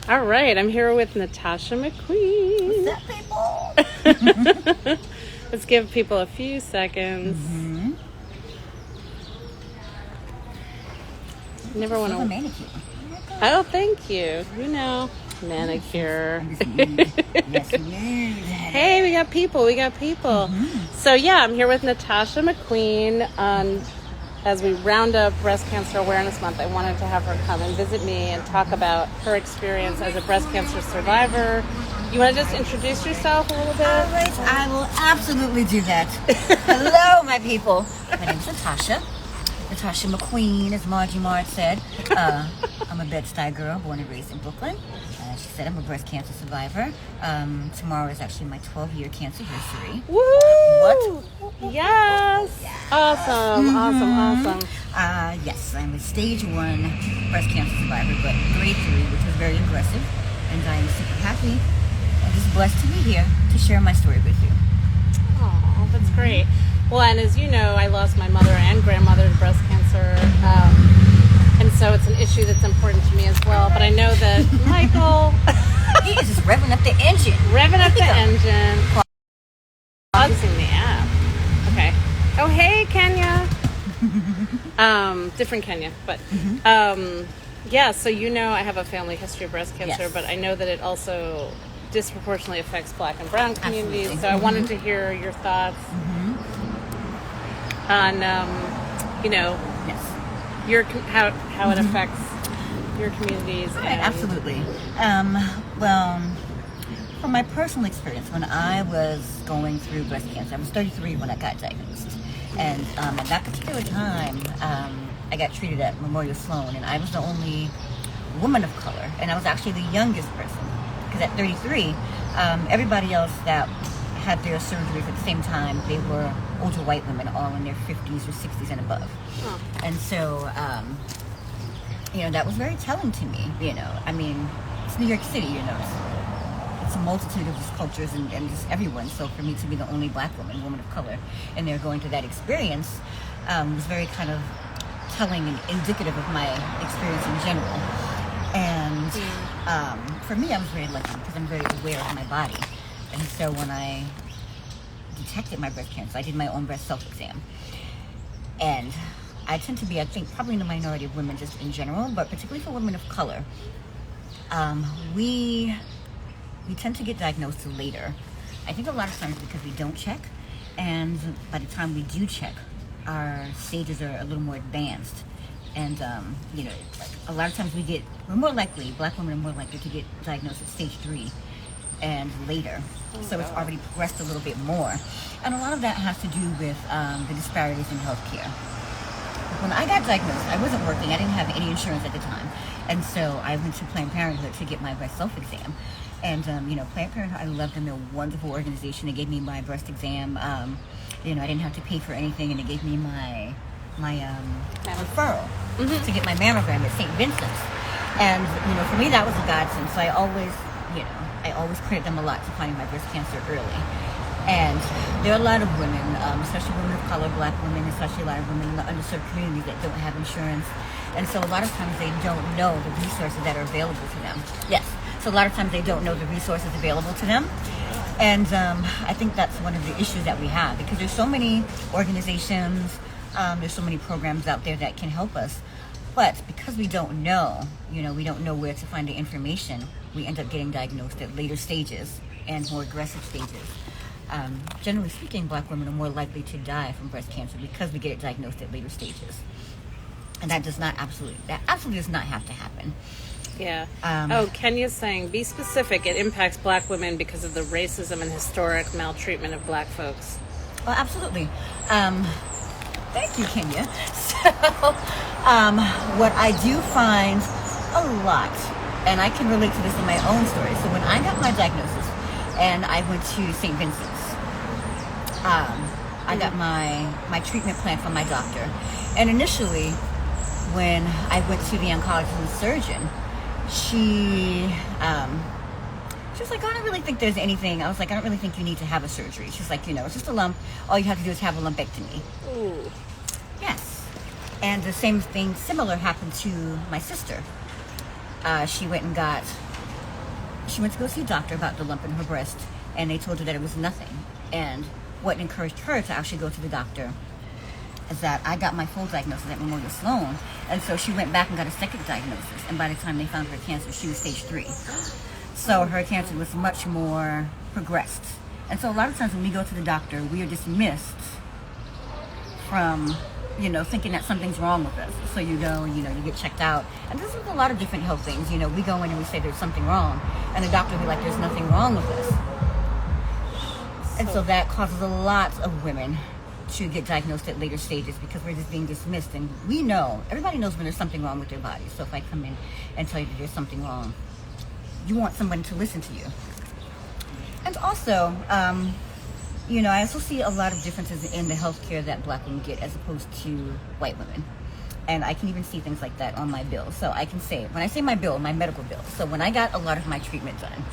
All right, I'm here with Natarsha McQueen. What's up, people? Let's give people a few seconds. Mm-hmm. Never want to. Manicure. Oh, thank you. You know, manicure. Yes, Hey, we got people. Mm-hmm. So yeah, I'm here with Natarsha McQueen. As we round up Breast Cancer Awareness Month, I wanted to have her come and visit me and talk about her experience as a breast cancer survivor. You want to just introduce yourself a little bit? All right, I will absolutely do that. Hello, my people. My name is Natarsha. Natarsha McQueen, as Margie Mart said. I'm a Bed-Stuy girl, born and raised in Brooklyn. She said I'm a breast cancer survivor. Tomorrow is actually my 12-year cancer anniversary. Woo! What? Yes! Awesome. Yes, I'm a stage 1 breast cancer survivor, but grade 3, which was very aggressive. And I am super happy and just blessed to be here to share my story with you. Oh, that's great. Well, and as you know, I lost my mother and grandmother to breast cancer. And so it's an issue that's important to me as well. But I know that Michael... He is just revving up the engine. Pausing the app. Okay. Oh, hey, Kenya. Different Kenya. But, yeah, so you know I have a family history of breast cancer, Yes. but I know that it also disproportionately affects Black and Brown communities. Absolutely. So I wanted to hear your thoughts on, Yes. how it affects your communities. Right, absolutely. Well, from my personal experience, when I was going through breast cancer, I was 33 when I got diagnosed. And at that particular time, I got treated at Memorial Sloan, and I was the only woman of color, and I was actually the youngest person. Because at 33, everybody else that had their surgeries at the same time, they were older white women, all in their 50s or 60s and above. Huh. And so, that was very telling to me, I mean, it's New York City, it's a multitude of just cultures and just everyone. So for me to be the only Black woman of color, and they're going through that experience, was very kind of telling and indicative of my experience in general. And for me, I was very lucky because I'm very aware of my body. And so when I detected my breast cancer, I did my own breast self-exam. And I tend to be, I think, probably in the minority of women just in general, but particularly for women of color, we tend to get diagnosed later. I think a lot of times because we don't check, and by the time we do check, our stages are a little more advanced. And, like a lot of times we're more likely, Black women are more likely to get diagnosed at stage 3 and later. So it's already progressed a little bit more. And a lot of that has to do with the disparities in healthcare. When I got diagnosed, I wasn't working. I didn't have any insurance at the time. And so I went to Planned Parenthood to get my breast self-exam. And, Planned Parenthood, I love them. They're a wonderful organization. They gave me my breast exam. I didn't have to pay for anything. And they gave me my referral to get my mammogram at St. Vincent's. And, for me, that was a godsend. So I always credit them a lot for finding my breast cancer early. And there are a lot of women, especially women of color, Black women, especially a lot of women in the underserved communities that don't have insurance. And so a lot of times they don't know the resources that are available to them. Yes. So a lot of times they don't know the resources available to them. And I think that's one of the issues that we have, because there's so many organizations, there's so many programs out there that can help us. But because we don't know, we don't know where to find the information, we end up getting diagnosed at later stages and more aggressive stages. Generally speaking, Black women are more likely to die from breast cancer because we get it diagnosed at later stages. And that absolutely does not have to happen. Yeah. Kenya's saying, be specific. It impacts Black women because of the racism and historic maltreatment of Black folks. Well, absolutely. Thank you, Kenya. So, what I do find a lot, and I can relate to this in my own story. So when I got my diagnosis and I went to St. Vincent's, I got my treatment plan from my doctor. And initially, when I went to the oncologist and surgeon, she was like, I don't really think there's anything. I was like, I don't really think you need to have a surgery. She's like, it's just a lump. All you have to do is have a lumpectomy. Ooh. Yes. And the same thing, similar, happened to my sister. She went and got she went to go see a doctor about the lump in her breast, and they told her that it was nothing. And what encouraged her to actually go to the doctor is that I got my full diagnosis at Memorial Sloan, and so she went back and got a second diagnosis, and by the time they found her cancer, she was stage 3. So her cancer was much more progressed. And so a lot of times when we go to the doctor, we are dismissed from, thinking that something's wrong with us. So you get checked out. And this is a lot of different health things. We go in and we say there's something wrong, and the doctor will be like, there's nothing wrong with us. And so that causes a lot of women to get diagnosed at later stages because we're just being dismissed. And everybody knows when there's something wrong with their body. So if I come in and tell you that there's something wrong, you want someone to listen to you. And also, I also see a lot of differences in the health care that Black women get as opposed to white women. And I can even see things like that on my bill. So I can say, when I say my bill, my medical bill. So when I got a lot of my treatment done,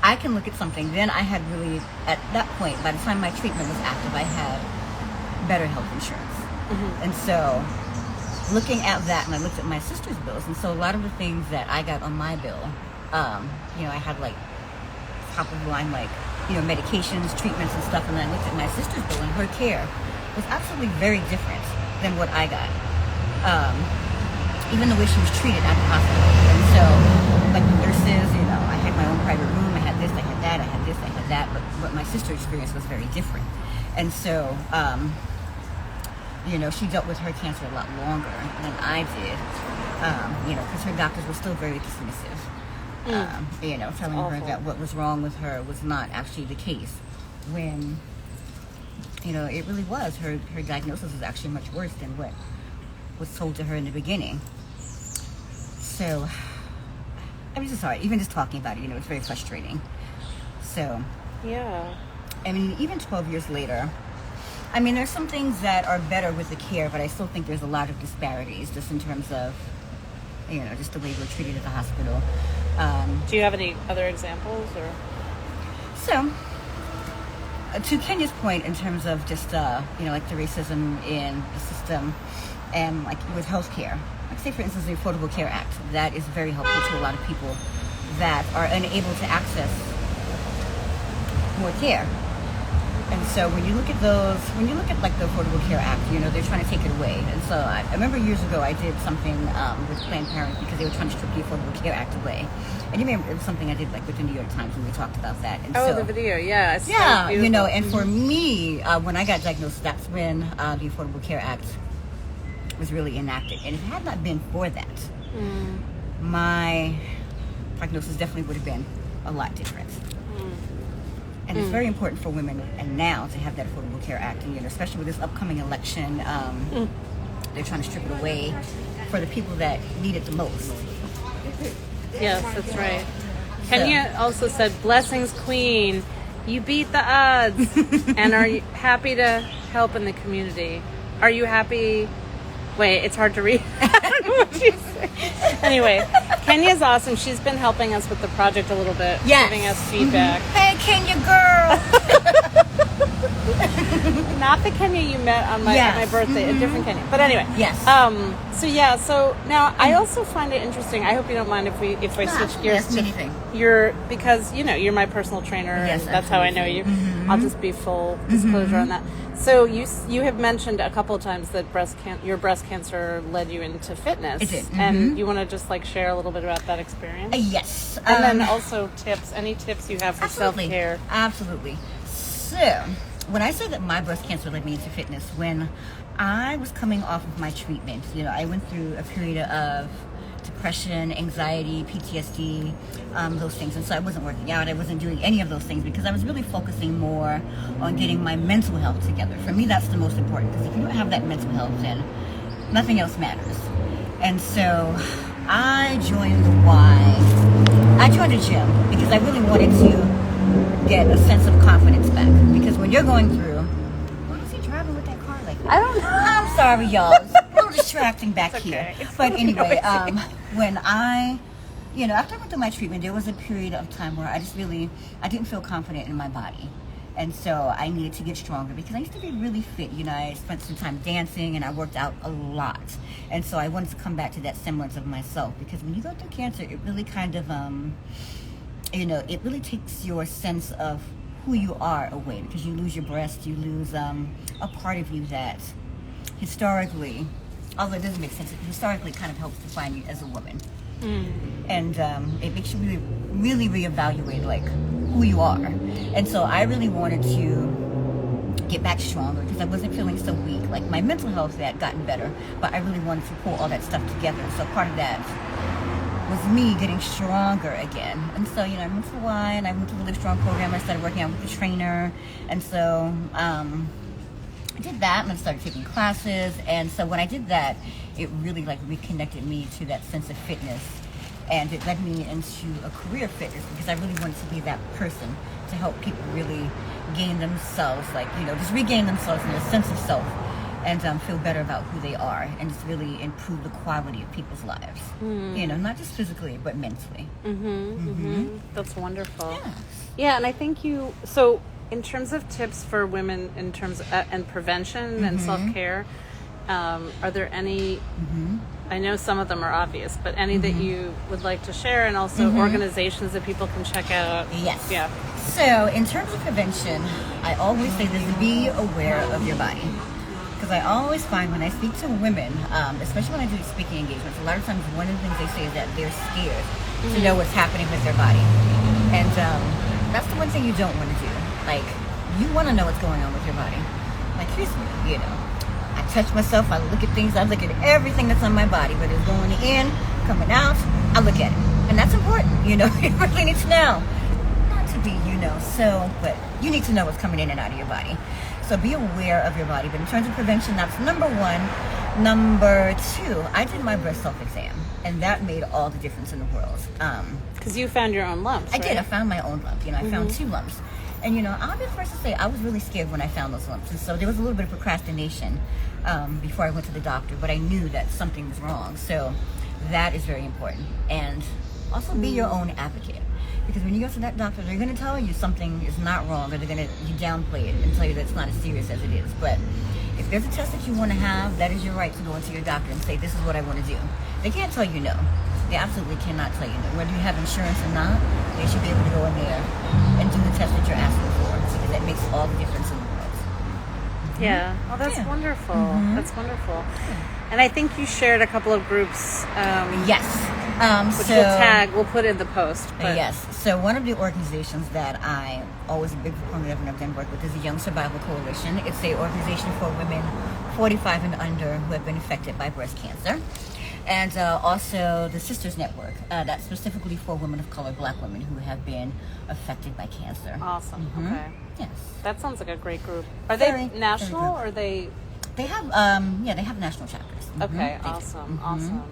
I can look at something. Then I had really, at that point, by the time my treatment was active, I had better health insurance. Mm-hmm. And so looking at that, and I looked at my sister's bills, and so a lot of the things that I got on my bill, I had like top of the line, like, medications, treatments and stuff, and then I looked at my sister's bill, and her care was absolutely very different than what I got. Even the way she was treated at the hospital. And so, like the nurses, I had my own private room, I had this, I had that, I had this, I had that, but my sister's experience was very different. And so, she dealt with her cancer a lot longer than I did, because her doctors were still very dismissive. Telling her that what was wrong with her was not actually the case, when, it really was. Her diagnosis was actually much worse than what was told to her in the beginning. So, I'm just sorry, even just talking about it, it's very frustrating. So, yeah. Even 12 years later, there's some things that are better with the care, but I still think there's a lot of disparities just in terms of, just the way we're treated at the hospital. Do you have any other examples, or? So, to Kenya's point in terms of just, like the racism in the system and like with healthcare, like say for instance the Affordable Care Act, that is very helpful to a lot of people that are unable to access more care. And so when you look at like the Affordable Care Act, they're trying to take it away. And so I remember years ago I did something with Planned Parenthood because they were trying to strip the Affordable Care Act away. And you remember it was something I did like with the New York Times when we talked about that. And the video, yeah. Yeah, and for me, when I got diagnosed, that's when the Affordable Care Act was really enacted. And if it had not been for that, my prognosis definitely would have been a lot different. And it's very important for women and now to have that Affordable Care Act, and especially with this upcoming election, they're trying to strip it away for the people that need it the most. Yes, that's right. Kenya also said, "Blessings, Queen. You beat the odds, and are you happy to help in the community? Are you happy?" Wait, it's hard to read. I don't know what she said. Anyway, Kenya's awesome. She's been helping us with the project a little bit, giving us feedback. Hey, Kenya girl! Not the Kenya you met on my birthday, a different Kenya. But anyway. Yes. So now I also find it interesting. I hope you don't mind if I switch gears to anything. because you're my personal trainer, yes, and that's how I know you. I'll just be full disclosure on that. So you have mentioned a couple of times that your breast cancer led you into fitness. It did. And you want to just like share a little bit about that experience? Yes. And then also any tips you have for self-care? Absolutely. So, when I say that my breast cancer led me into fitness, when I was coming off of my treatment, I went through a period of depression, anxiety, PTSD, those things. And so I wasn't working out. I wasn't doing any of those things because I was really focusing more on getting my mental health together. For me, that's the most important, because if you don't have that mental health, then nothing else matters. And so I joined the gym because I really wanted to get a sense of confidence back. Because when you're going through, why is he driving with that car like that? I don't know. I'm sorry, y'all. It's a little distracting back here. But anyway, when after I went through my treatment, there was a period of time where I didn't feel confident in my body. And so I needed to get stronger because I used to be really fit. I spent some time dancing and I worked out a lot. And so I wanted to come back to that semblance of myself, because when you go through cancer, it really kind of it really takes your sense of who you are away, because you lose your breast, you lose a part of you that historically, although it doesn't make sense, it historically kind of helps define you as a woman. And it makes you really, really reevaluate like who you are. And so I really wanted to get back stronger because I wasn't feeling so weak. Like my mental health had gotten better, but I really wanted to pull all that stuff together. So part of that was me getting stronger again. And so, I went to the Y and I went to the Live Strong program. I started working out with the trainer. And so I did that and I started taking classes. And so when I did that, it really like reconnected me to that sense of fitness. And it led me into a career fitness because I really wanted to be that person to help people really gain themselves, like, just regain themselves and their sense of self, and feel better about who they are, and just really improve the quality of people's lives. Not just physically, but mentally. That's wonderful. Yeah. Yeah, and I think so in terms of tips for women in terms of, and prevention and self-care, are there any, I know some of them are obvious, but any that you would like to share, and also organizations that people can check out? Yes. Yeah. So in terms of prevention, I always say this: be aware of your body. Because I always find when I speak to women, especially when I do speaking engagements, a lot of times one of the things they say is that they're scared to know what's happening with their body. And that's the one thing you don't want to do. Like, you want to know what's going on with your body. Like, here's me, I touch myself, I look at things, I look at everything that's on my body, whether it's going in, coming out, I look at it. And that's important, you really need to know. Not to be, but you need to know what's coming in and out of your body. So be aware of your body. But in terms of prevention, that's number one. Number two, I did my breast self-exam, and that made all the difference in the world. Because you found your own lumps, I did. I found my own lump. I found 2 lumps. And, I'll be the first to say I was really scared when I found those lumps. And so there was a little bit of procrastination before I went to the doctor, but I knew that something was wrong. So that is very important. And also be your own advocate. Because when you go to that doctor, they're going to tell you something is not wrong, or they're going to downplay it and tell you that it's not as serious as it is. But if there's a test that you want to have, that is your right to go into your doctor and say, this is what I want to do. They can't tell you no. They absolutely cannot tell you no. Whether you have insurance or not, they should be able to go in there and do the test that you're asking for, because that makes all the difference in the world. Yeah. Oh, that's wonderful. That's wonderful. And I think you shared a couple of groups. Yes. Which we'll tag, we'll put in the post. But. Yes. So one of the organizations that I always a big proponent of and I've done work with is the Young Survival Coalition. It's an organization for women 45 and under who have been affected by breast cancer. And also the Sisters Network, that's specifically for women of color, Black women who have been affected by cancer. Awesome. Okay. Yes. That sounds like a great group. Are Very, they national or are they? They have, they have national chapters. Okay. Awesome. Awesome.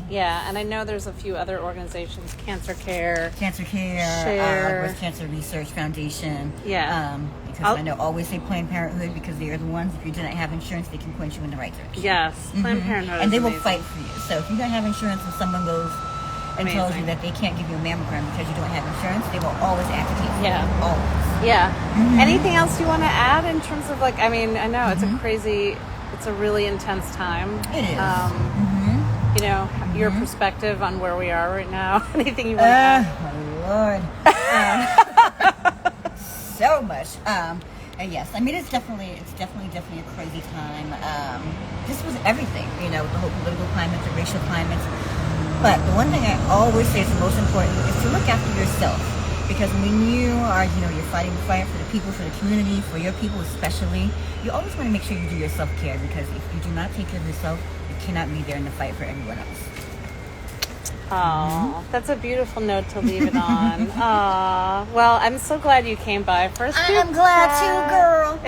Yeah, and I know there's a few other organizations, Share, Breast Cancer Research Foundation. Yeah. Because I know always say Planned Parenthood, because they are the ones, if you do not have insurance, they can point you in the right direction. Yes, Planned Parenthood and they will amazing. fight for you. So if you don't have insurance and someone goes and tells you that they can't give you a mammogram because you don't have insurance, they will always advocate for you. Always. Yeah. Anything else you want to add in terms of, like, I mean, I know it's it's a really intense time. It is. Your perspective on where we are right now. Anything you want to add? My Lord. So much. And yes, I mean, it's definitely a crazy time. This was everything, with the whole political climate, the racial climate. But the one thing I always say is the most important is to look after yourself. Because when you are, you're fighting the fight for the people, for the community, for your people especially, you always want to make sure you do your self-care, because if you do not take care of yourself, you cannot be there in the fight for everyone else. Oh, that's a beautiful note to leave it on. Well, I'm so glad you came by. First, I'm glad too, girl.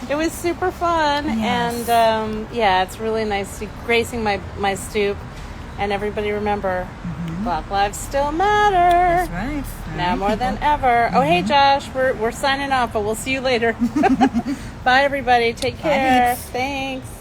It was super fun, yes. And it's really nice to gracing my stoop. And everybody remember, Black lives still matter. That's right. Now more than ever. Oh, hey, Josh, we're signing off, but we'll see you later. Bye, everybody. Take care. Thanks. Thanks.